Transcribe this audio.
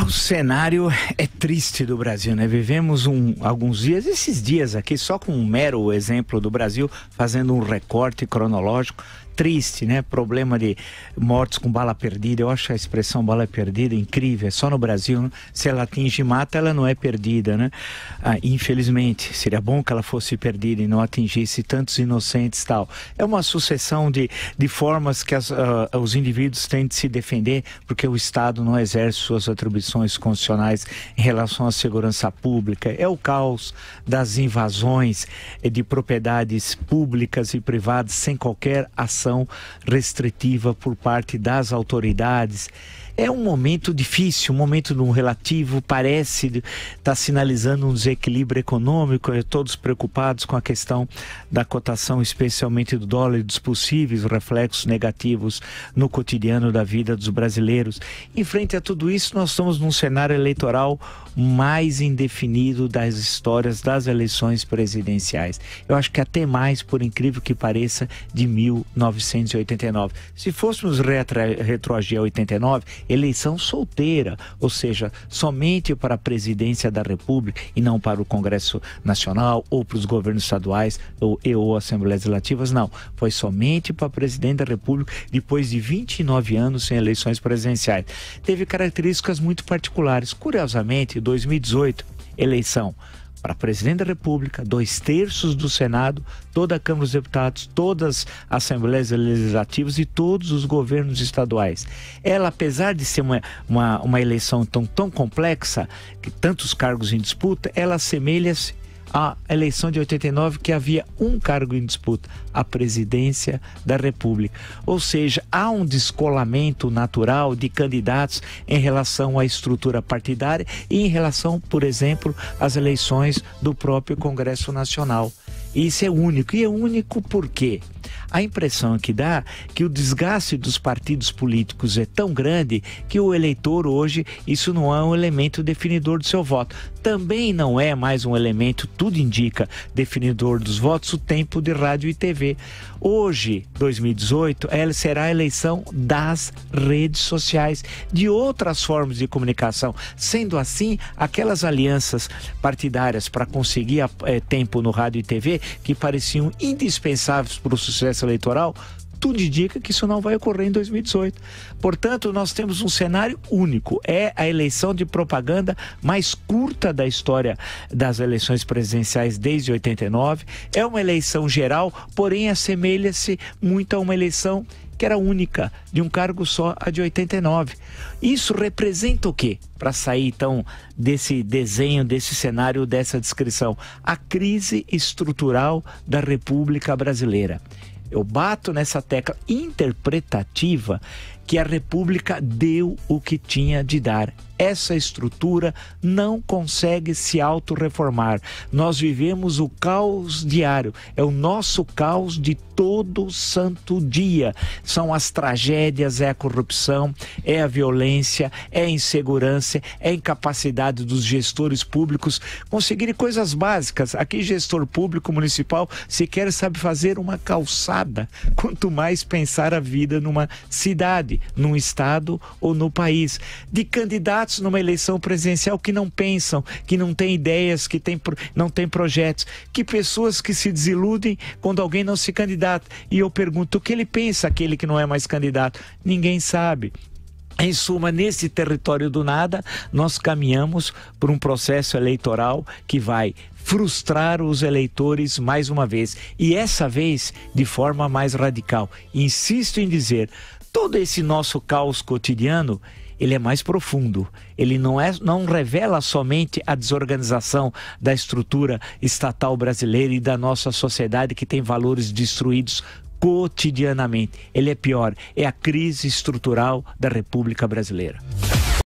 O cenário é triste do Brasil, né? Vivemos alguns dias, esses dias aqui, só com um mero exemplo do Brasil, fazendo um recorte cronológico. Triste, né? Problema de mortes com bala perdida. Eu acho a expressão bala perdida incrível. É só no Brasil, né? Se ela atinge e mata, ela não é perdida, né? Infelizmente, seria bom que ela fosse perdida e não atingisse tantos inocentes e tal. É uma sucessão de formas que os indivíduos têm de se defender, porque o Estado não exerce suas atribuições constitucionais em relação à segurança pública. É o caos das invasões de propriedades públicas e privadas sem qualquer ação restritiva por parte das autoridades. É um momento difícil, um momento no relativo, parece estar sinalizando um desequilíbrio econômico, todos preocupados com a questão da cotação, especialmente do dólar e dos possíveis reflexos negativos no cotidiano da vida dos brasileiros. Em frente a tudo isso, nós estamos num cenário eleitoral mais indefinido das histórias das eleições presidenciais. Eu acho que até mais, por incrível que pareça, de 1989. Se fôssemos retroagir a 89, eleição solteira, ou seja, somente para a presidência da República e não para o Congresso Nacional ou para os governos estaduais ou Assembleias Legislativas, não. Foi somente para presidente da República depois de 29 anos sem eleições presidenciais. Teve características muito particulares. Curiosamente, 2018, eleição para presidente da República, 2/3 do Senado, toda a Câmara dos Deputados, todas as Assembleias Legislativas e todos os governos estaduais. Ela, apesar de ser uma eleição tão complexa, que tantos cargos em disputa, ela assemelha-se à eleição de 89, que havia um cargo em disputa, a presidência da República. Ou seja, há um descolamento natural de candidatos em relação à estrutura partidária e em relação, por exemplo, às eleições do próprio Congresso Nacional. Isso é único. E é único por quê? A impressão que dá que o desgaste dos partidos políticos é tão grande que o eleitor hoje, isso não é um elemento definidor do seu voto. Também não é mais um elemento, tudo indica, definidor dos votos, o tempo de rádio e TV. Hoje, 2018, ela será a eleição das redes sociais, de outras formas de comunicação. Sendo assim, aquelas alianças partidárias para conseguir tempo no rádio e TV, que pareciam indispensáveis para o sucesso eleitoral, tudo indica que isso não vai ocorrer em 2018. Portanto, nós temos um cenário único. É a eleição de propaganda mais curta da história das eleições presidenciais desde 89. É uma eleição geral, porém assemelha-se muito a uma eleição que era única, de um cargo só, a de 89. Isso representa o quê? Para sair, então, desse desenho, desse cenário, dessa descrição. A crise estrutural da República Brasileira. Eu bato nessa tecla interpretativa que a República deu o que tinha de dar. Essa estrutura não consegue se autorreformar. Nós vivemos o caos diário. É o nosso caos de todo santo dia. São as tragédias, é a corrupção, é a violência, é a insegurança, é a incapacidade dos gestores públicos conseguirem coisas básicas. Aqui, gestor público municipal sequer sabe fazer uma calçada, quanto mais pensar a vida numa cidade, num estado ou no país. De candidatos numa eleição presidencial que não pensam, que não têm ideias, que não têm projetos, que pessoas que se desiludem quando alguém não se candidata. E eu pergunto, o que ele pensa, aquele que não é mais candidato? Ninguém sabe. Em suma, nesse território do nada, nós caminhamos por um processo eleitoral que vai frustrar os eleitores mais uma vez. E essa vez, de forma mais radical. Insisto em dizer, todo esse nosso caos cotidiano, ele é mais profundo. Ele não revela somente a desorganização da estrutura estatal brasileira e da nossa sociedade que tem valores destruídos cotidianamente. Ele é pior, é a crise estrutural da República Brasileira.